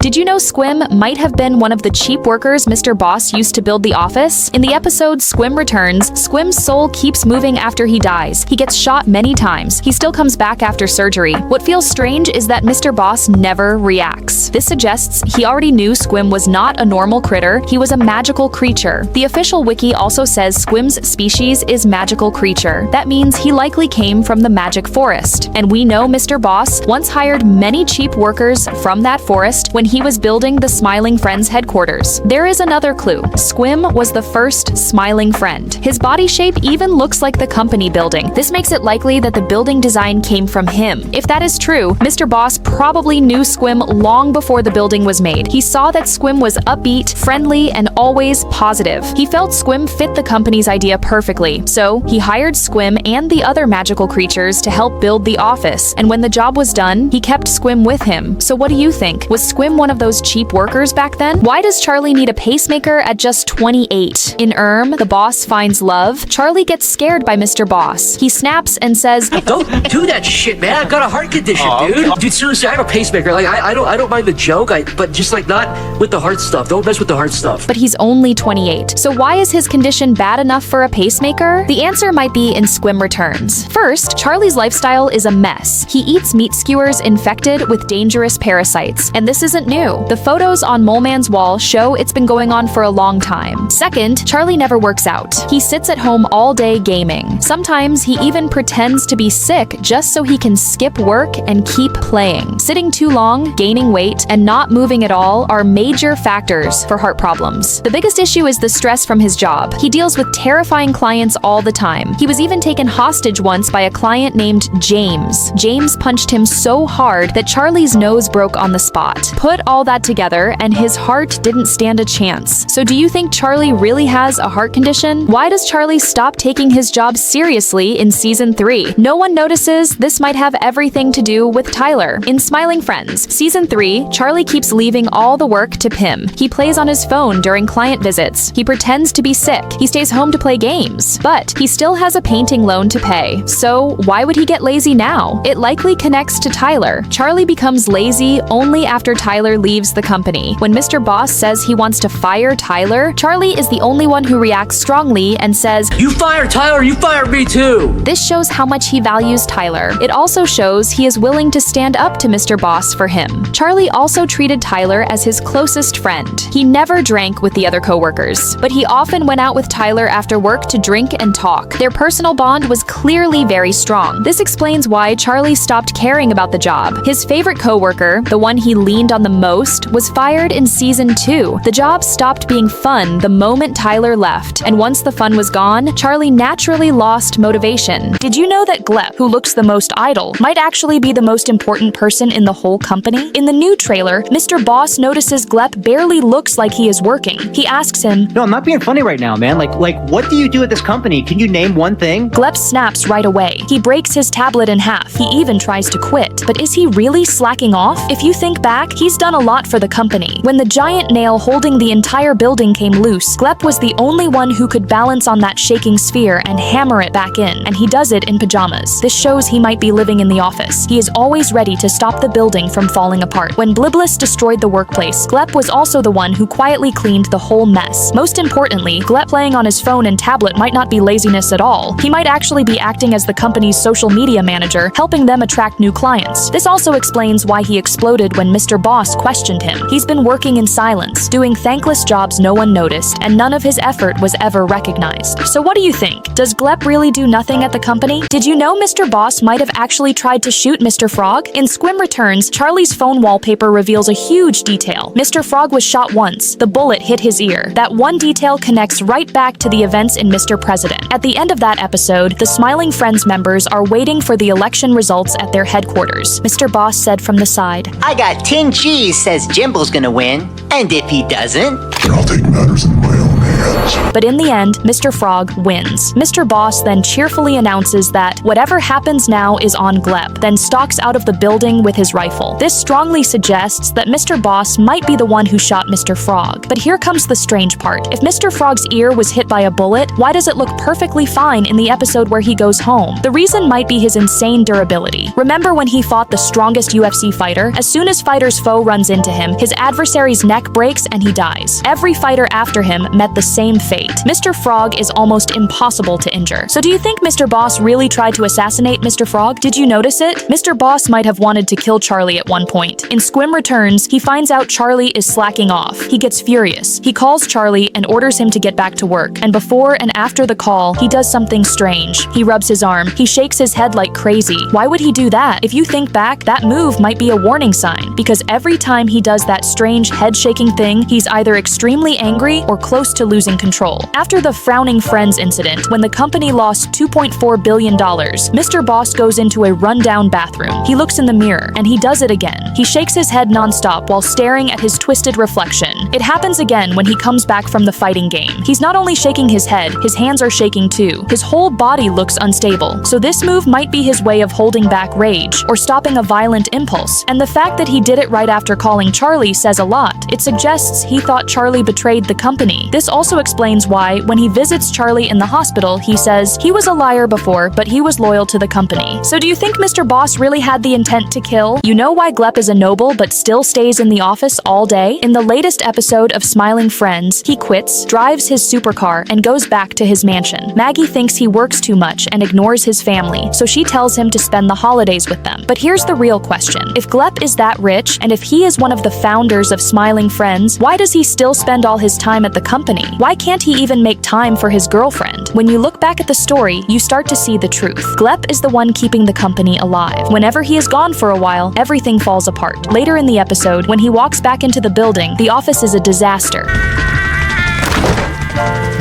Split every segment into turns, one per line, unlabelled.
Did you know Squim might have been one of the cheap workers Mr. Boss used to build the office? In the episode Squim Returns, Squim's soul keeps moving after he dies. He gets shot many times. He still comes back after surgery. What feels strange is that Mr. Boss never reacts. This suggests he already knew Squim was not a normal critter, he was a magical creature. The official wiki also says Squim's species is magical creature. That means he likely came from the magic forest. And we know Mr. Boss once hired many cheap workers from that forest when he was building the Smiling Friends headquarters. There is another clue. Squim was the first Smiling Friend. His body shape even looks like the company building. This makes it likely that the building design came from him. If that is true, Mr. Boss probably knew Squim long before the building was made. He saw that Squim was upbeat, friendly, and always positive. He felt Squim fit the company's idea perfectly, so he hired Squim and the other magical creatures to help build the office. And when the job was done, he kept Squim with him. So what do you think? Was Squim one of those cheap workers back then? Why does Charlie need a pacemaker at just 28? In The Boss Finds Love, Charlie gets scared by Mr. Boss. He snaps and says,
"Don't do that shit, man. I've got a heart condition, dude. Dude, seriously, I have a pacemaker. Like, I don't mind the joke, but just like not with the heart stuff. Don't mess with the heart stuff."
But he's only 28. So why is his condition bad enough for a pacemaker? The answer might be in Squim Returns. First, Charlie's lifestyle is a mess. He eats meat skewers infected with dangerous parasites, and this isn't new. The photos on Mole Man's wall show it's been going on for a long time. Second, Charlie never works out. He sits at home all day gaming. Sometimes he even pretends to be sick just so he can skip work and keep playing. Sitting too long, gaining weight, and not moving at all are major factors for heart problems. The biggest issue is the stress from his job. He deals with terrifying clients all the time. He was even taken hostage once by a client named James. James punched him so hard that Charlie's nose broke on the spot. Put all that together, and his heart didn't stand a chance. So do you think Charlie really has a heart condition? Why does Charlie stop taking his job seriously in season 3? No one notices. This might have everything to do with Tyler. In Smiling Friends, season 3, Charlie keeps leaving all the work to Pim. He plays on his phone during client visits. He pretends to be sick. He stays home to play games. But he still has a painting loan to pay. So why would he get lazy now? It likely connects to Tyler. Charlie becomes lazy only after Tyler leaves the company. When Mr. Boss says he wants to fire Tyler, Charlie is the only one who reacts strongly and says,
"You fire Tyler, you fire me too."
This shows how much he values Tyler. It also shows he is willing to stand up to Mr. Boss for him. Charlie also treated Tyler as his closest friend. He never drank with the other coworkers, but he often went out with Tyler after work to drink and talk. Their personal bond was clearly very strong. This explains why Charlie stopped caring about the job. His favorite coworker, the one he leaned on the most, was fired in season 2. The job stopped being fun the moment Tyler left, and once the fun was gone, Charlie naturally lost motivation. Did you know that Glep, who looks the most idle, might actually be the most important person in the whole company? In the new trailer, Mr. Boss notices Glep barely looks like he is working. He asks him,
"No, I'm not being funny right now, man. Like, what do you do at this company? Can you name one thing?"
Glep snaps right away. He breaks his tablet in half. He even tries to quit. But is he really slacking off? If you think back, he's done a lot for the company. When the giant nail holding the entire building came loose, Glep was the only one who could balance on that shaking sphere and hammer it back in, and he does it in pajamas. This shows he might be living in the office. He is always ready to stop the building from falling apart. When Bliblis destroyed the workplace, Glep was also the one who quietly cleaned the whole mess. Most importantly, Glep playing on his phone and tablet might not be laziness at all. He might actually be acting as the company's social media manager, helping them attract new clients. This also explains why he exploded when Mr. Boss questioned him. He's been working in silence, doing thankless jobs no one noticed, and none of his effort was ever recognized. So what do you think? Does Glep really do nothing at the company? Did you know Mr. Boss might have actually tried to shoot Mr. Frog? In Squim Returns, Charlie's phone wallpaper reveals a huge detail. Mr. Frog was shot once. The bullet hit his ear. That one detail connects right back to the events in Mr. President. At the end of that episode, the Smiling Friends members are waiting for the election results at their headquarters. Mr. Boss said from the side,
"I got 10 cheese says Jimble's gonna win, and if he doesn't..."
"Then I'll take matters in my own hands."
But in the end, Mr. Frog wins. Mr. Boss then cheerfully announces that whatever happens now is on Glep, then stalks out of the building with his rifle. This strongly suggests that Mr. Boss might be the one who shot Mr. Frog. But here comes the strange part. If Mr. Frog's ear was hit by a bullet, why does it look perfectly fine in the episode where he goes home? The reason might be his insane durability. Remember when he fought the strongest UFC fighter? As soon as fighter's foe runs into him, his adversary's neck breaks and he dies. Every fighter after him met the same fate. Mr. Frog is almost impossible to injure. So do you think Mr. Boss really tried to assassinate Mr. Frog? Did you notice it? Mr. Boss might have wanted to kill Charlie at one point. In Squim Returns, he finds out Charlie is slacking off. He gets furious. He calls Charlie and orders him to get back to work. And before and after the call, he does something strange. He rubs his arm. He shakes his head like crazy. Why would he do that? If you think back, that move might be a warning sign, because every time he does that strange head-shaking thing, he's either extremely angry or close to losing control. After the Frowning Friends incident, when the company lost $2.4 billion, Mr. Boss goes into a rundown bathroom. He looks in the mirror, and he does it again. He shakes his head nonstop while staring at his twisted reflection. It happens again when he comes back from the fighting game. He's not only shaking his head, his hands are shaking too. His whole body looks unstable. So this move might be his way of holding back rage or stopping a violent impulse. And the fact that he did it right after calling Charlie says a lot. It suggests he thought Charlie betrayed the company. This also explains why, when he visits Charlie in the hospital, he says he was a liar before, but he was loyal to the company. So do you think Mr. Boss really had the intent to kill? You know why Glep is a noble but still stays in the office all day? In the latest episode of Smiling Friends, he quits, drives his supercar, and goes back to his mansion. Maggie thinks he works too much and ignores his family, so she tells him to spend the holidays with them. But here's the real question. If Glep is that rich, and if he is one of the founders of Smiling Friends, why does he still spend all his time at the company? Why can't he even make time for his girlfriend? When you look back at the story, you start to see the truth. Glep is the one keeping the company alive. Whenever he is gone for a while, everything falls apart. Later in the episode, when he walks back into the building, the office is a disaster.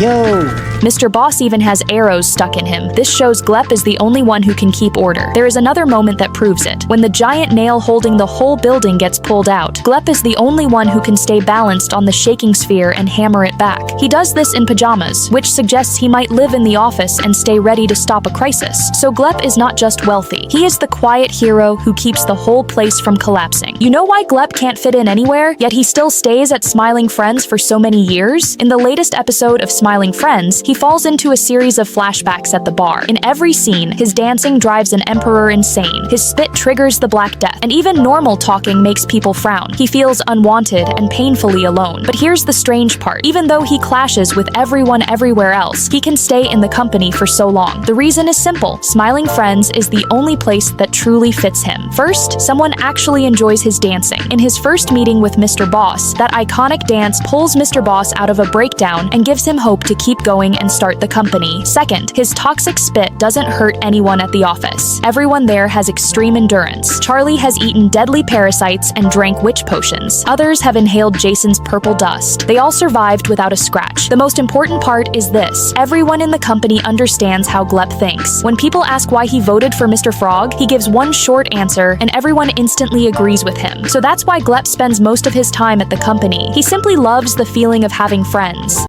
Yo!
Mr. Boss even has arrows stuck in him. This shows Glep is the only one who can keep order. There is another moment that proves it. When the giant nail holding the whole building gets pulled out, Glep is the only one who can stay balanced on the shaking sphere and hammer it back. He does this in pajamas, which suggests he might live in the office and stay ready to stop a crisis. So Glep is not just wealthy. He is the quiet hero who keeps the whole place from collapsing. You know why Glep can't fit in anywhere, yet he still stays at Smiling Friends for so many years? In the latest episode of Smiling Friends, he falls into a series of flashbacks at the bar. In every scene, his dancing drives an emperor insane. His spit triggers the Black Death, and even normal talking makes people frown. He feels unwanted and painfully alone. But here's the strange part. Even though he clashes with everyone everywhere else, he can stay in the company for so long. The reason is simple. Smiling Friends is the only place that truly fits him. First, someone actually enjoys his dancing. In his first meeting with Mr. Boss, that iconic dance pulls Mr. Boss out of a breakdown and gives him hope to keep going and start the company. Second, his toxic spit doesn't hurt anyone at the office. Everyone there has extreme endurance. Charlie has eaten deadly parasites and drank witch potions. Others have inhaled Jason's purple dust. They all survived without a scratch. The most important part is this. Everyone in the company understands how Glep thinks. When people ask why he voted for Mr. Frog, he gives one short answer and everyone instantly agrees with him. So that's why Glep spends most of his time at the company. He simply loves the feeling of having friends.